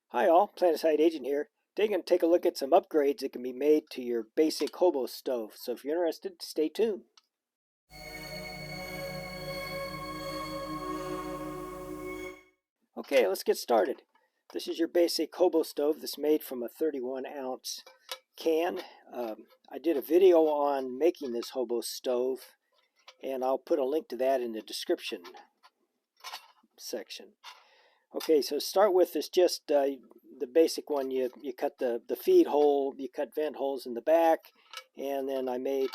Hi all, Planet Agent here. Today I'm going to take a look at some upgrades that can be made to your basic HOBO stove. So if you're interested, stay tuned. Okay, let's get started. This is your basic HOBO stove that's made from a 31-ounce can. I did a video on making this HOBO stove, and I'll put a link to that in the description section. Okay, so start with is just the basic one. You cut the feed hole, you cut vent holes in the back, and then I made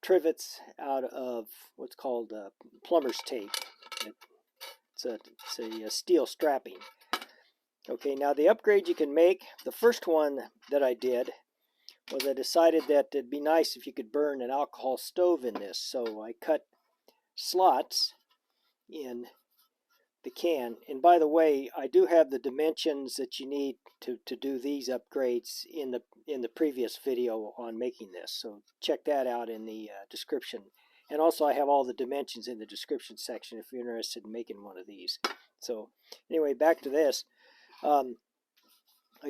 trivets out of what's called plumber's tape. It's a steel strapping. Okay, now the upgrade you can make, the first one that I did was I decided that it'd be nice if you could burn an alcohol stove in this. So I cut slots in the can, and by the way, I do have the dimensions that you need to do these upgrades in the previous video on making this, so check that out in the description. And also I have all the dimensions in the description section if you're interested in making one of these. So anyway, back to this. I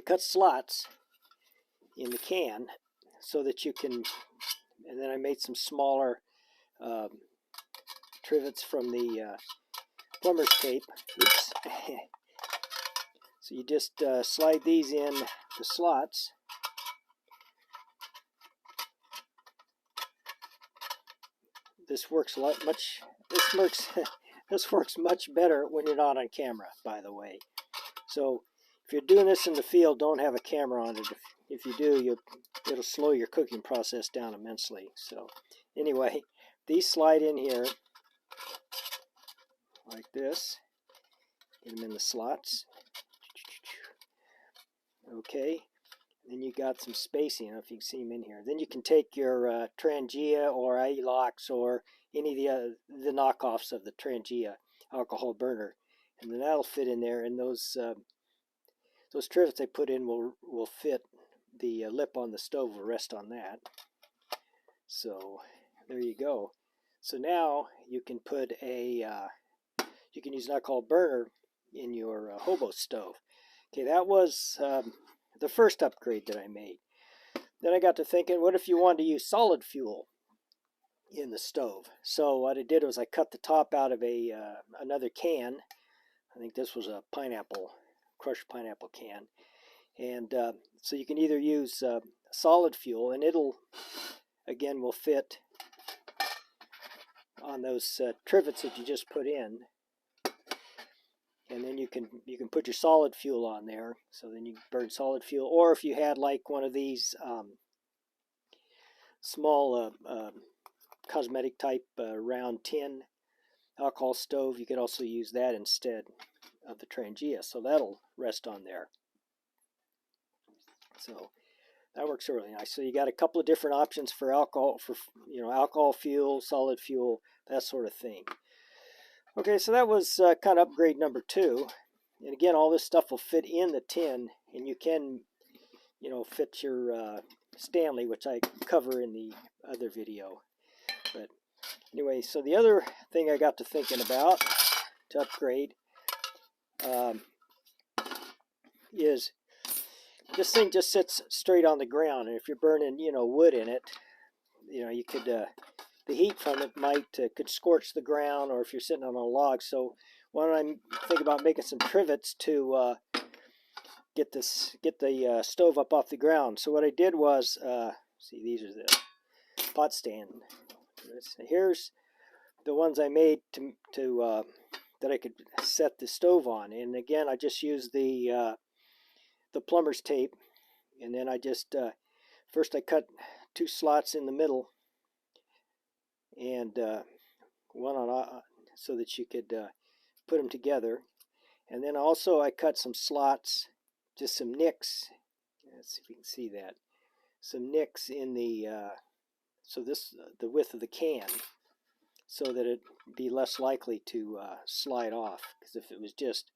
cut slots in the can so that you can, and then I made some smaller trivets from the plumber's tape. Oops. So you just slide these in the slots. This works a lot much. This works much better when you're not on camera, by the way. So if you're doing this in the field, don't have a camera on it. If you do, it'll slow your cooking process down immensely. So anyway, these slide in here like this. Get them in the slots. Okay. Then you got some spacing. I don't know if you can see them in here. Then you can take your Trnagia or Elox or any of the knockoffs of the Trnagia alcohol burner, and then that'll fit in there. And those trivets I put in will fit. The lip on the stove will rest on that. So there you go. So now you can put you can use an alcohol burner in your HOBO stove. Okay, that was the first upgrade that I made. Then I got to thinking, what if you wanted to use solid fuel in the stove? So what I did was I cut the top out of another can. I think this was a crushed pineapple can. And so you can either use solid fuel, and it'll, again, will fit on those trivets that you just put in. And then you can put your solid fuel on there, so then you can burn solid fuel. Or if you had like one of these small cosmetic type round tin alcohol stove, you could also use that instead of the Trnagia. So that'll rest on there. So that works really nice. So you got a couple of different options for alcohol, alcohol fuel, solid fuel, that sort of thing. Okay, so that was kind of upgrade number 2. And again, all this stuff will fit in the tin, and you can, fit your Stanley, which I cover in the other video. But anyway, so the other thing I got to thinking about to upgrade is this thing just sits straight on the ground, and if you're burning, wood in it, you could the heat from it could scorch the ground, or if you're sitting on a log. So why don't I think about making some trivets to get the stove up off the ground. So what I did was, see, these are the pot stand. Here's the ones I made to that I could set the stove on. And again, I just used the plumber's tape, and then I just first I cut 2 slots in the middle, and one on so that you could put them together. And then also I cut some slots, just some nicks. Let's see if you can see that. Some nicks in the the width of the can, so that it'd be less likely to slide off. Because if it was just,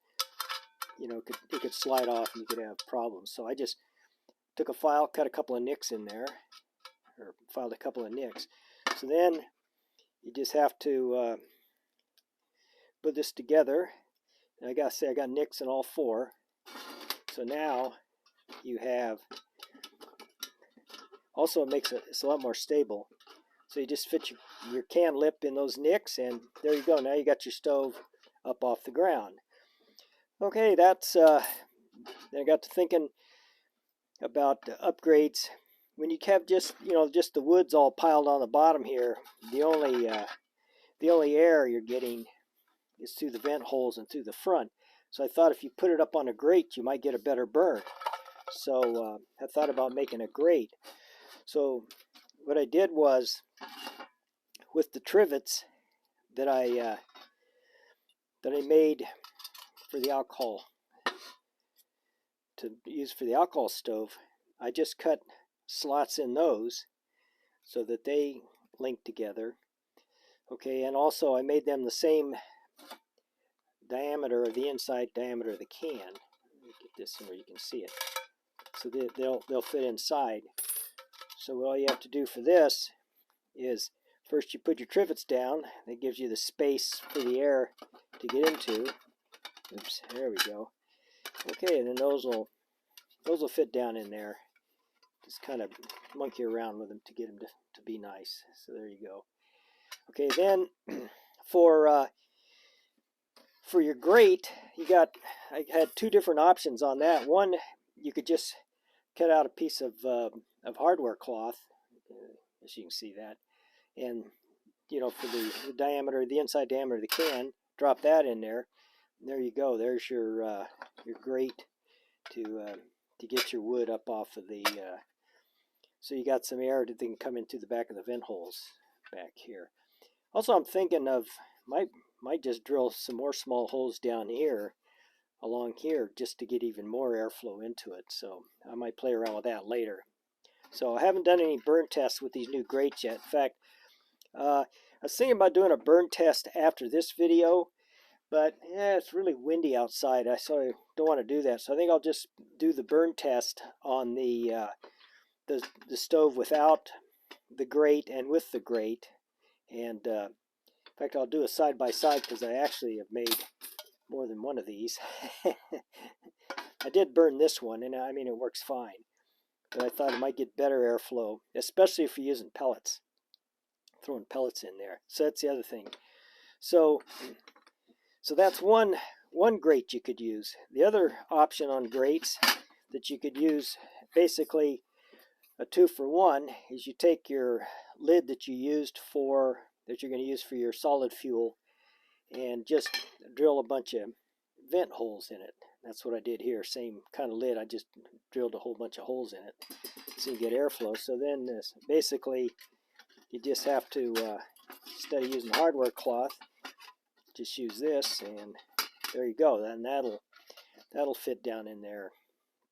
it could slide off and you could have problems. So I just took a file, cut a couple of nicks in there, or filed a couple of nicks. So then you just have to put this together. And I gotta say, I got nicks in all 4. So now you have, also it makes it's a lot more stable. So you just fit your can lip in those nicks, and there you go. Now you got your stove up off the ground. Okay, that's, then I got to thinking about upgrades. When you have just, just the woods all piled on the bottom here, the only air you're getting is through the vent holes and through the front. So I thought if you put it up on a grate, you might get a better burn. So I thought about making a grate. So what I did was, with the trivets that I made for the alcohol, to use for the alcohol stove, I just cut slots in those so that they link together. Okay, and also I made them the same diameter, the inside diameter of the can. Let me get this in where you can see it. So they'll fit inside. So all you have to do for this is, first you put your trivets down. That gives you the space for the air to get into. Oops, there we go. Okay, and then those will fit down in there. Just kind of monkey around with them to get them to be nice. So there you go. Okay, then for your grate, I had two different options on that. One, you could just cut out a piece of hardware cloth, as you can see that, and for the diameter, the inside diameter of the can, drop that in there. And there you go. There's your grate to get your wood up off of the. So you got some air that can come into the back of the vent holes back here. Also, I'm thinking of might just drill some more small holes down here, along here, just to get even more airflow into it. So I might play around with that later. So I haven't done any burn tests with these new grates yet. In fact, I was thinking about doing a burn test after this video, but it's really windy outside. So I don't want to do that. So I think I'll just do the burn test on the stove without the grate and with the grate. And in fact, I'll do a side-by-side because I actually have made more than one of these. I did burn this one, and I mean, it works fine. But I thought it might get better airflow, especially if you're using pellets, throwing pellets in there. So that's the other thing. So that's one grate you could use. The other option on grates that you could use, basically a 2-for-1, is you take your lid that you're going to use for your solid fuel, and just drill a bunch of vent holes in it. That's what I did here. Same kind of lid. I just drilled a whole bunch of holes in it so you get airflow. So then basically you just have to, instead of using hardware cloth, just use this, and there you go. Then that'll fit down in there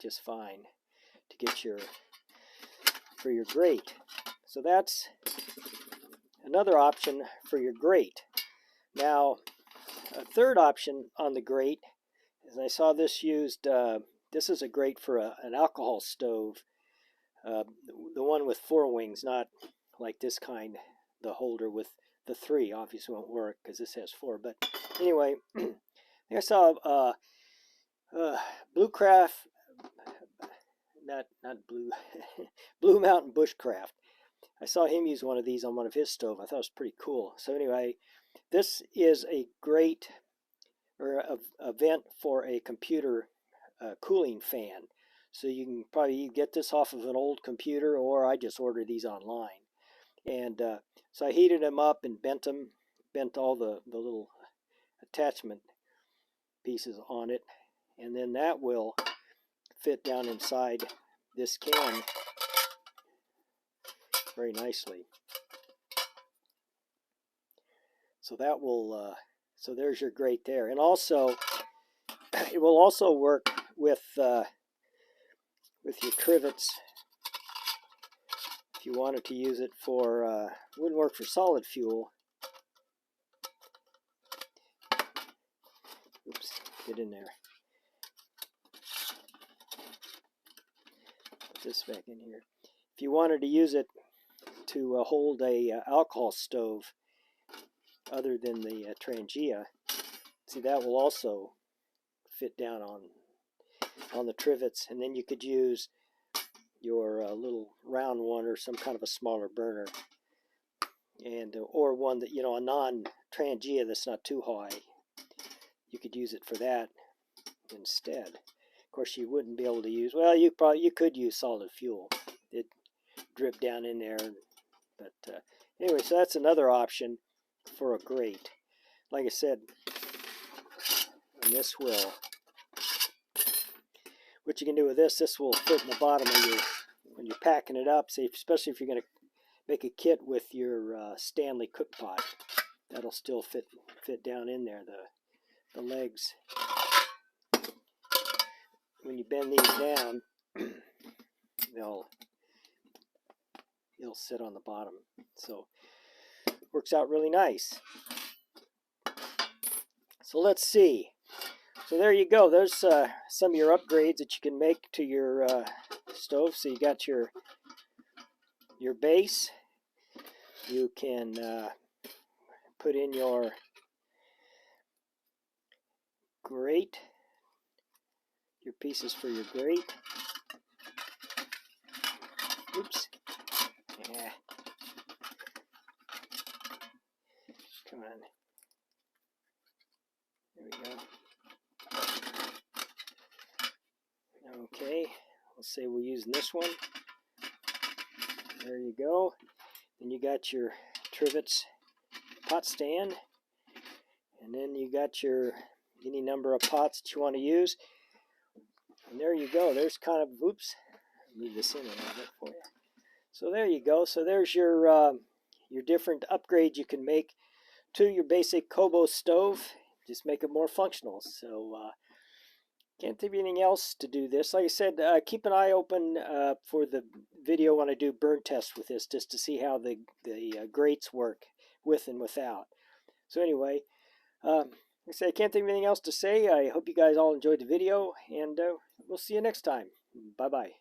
just fine to get for your grate. So that's another option for your grate. Now, a third option on the grate is, I saw this used, this is a grate for an alcohol stove, the one with 4 wings, not like this kind, the holder with the 3 obviously won't work because this has 4. But anyway, I saw Bluecraft, not Blue, Blue Mountain Bushcraft. I saw him use one of these on one of his stove. I thought it was pretty cool. So anyway, this is a grate, or a vent for a computer cooling fan. So you can probably get this off of an old computer, or I just ordered these online. And so I heated them up and bent all the little attachment pieces on it, and then that will fit down inside this can very nicely. So that will, so there's your grate there. And also, it will also work with your trivets. If you wanted to use it for, wouldn't work for solid fuel. Oops, get in there. Put this back in here. If you wanted to use it to hold a alcohol stove other than the Trnagia, see, that will also fit down on on the trivets, and then you could use your little round one or some kind of a smaller burner, and or one that, you know, a non-Trnagia that's not too high. You could use it for that instead. Of course, you wouldn't be able to use, well, you could use solid fuel. It drip down in there, but anyway, so that's another option for a grate. Like I said, and this will, what you can do with this will fit in the bottom of your, when you're packing it up, say, especially if you're going to make a kit with your Stanley cook pot. That'll still fit down in there, the legs. When you bend these down, they'll sit on the bottom. So works out really nice. So let's see. So there you go. There's some of your upgrades that you can make to your stove. So you got your base. You can put in your grate, your pieces for your grate. Oops. Yeah. Come on. There we go. Okay. Let's say we're using this one. There you go. Then you got your trivets pot stand. And then you got your any number of pots that you want to use. And there you go. There's kind of, oops, move this in a little bit for you. So there you go. So there's your different upgrades you can make to your basic HOBO stove. Just make it more functional. So can't think of anything else to do this. Like I said, keep an eye open for the video when I do burn tests with this, just to see how the grates work with and without. So anyway, like I said, I can't think of anything else to say. I hope you guys all enjoyed the video, and we'll see you next time. Bye-bye.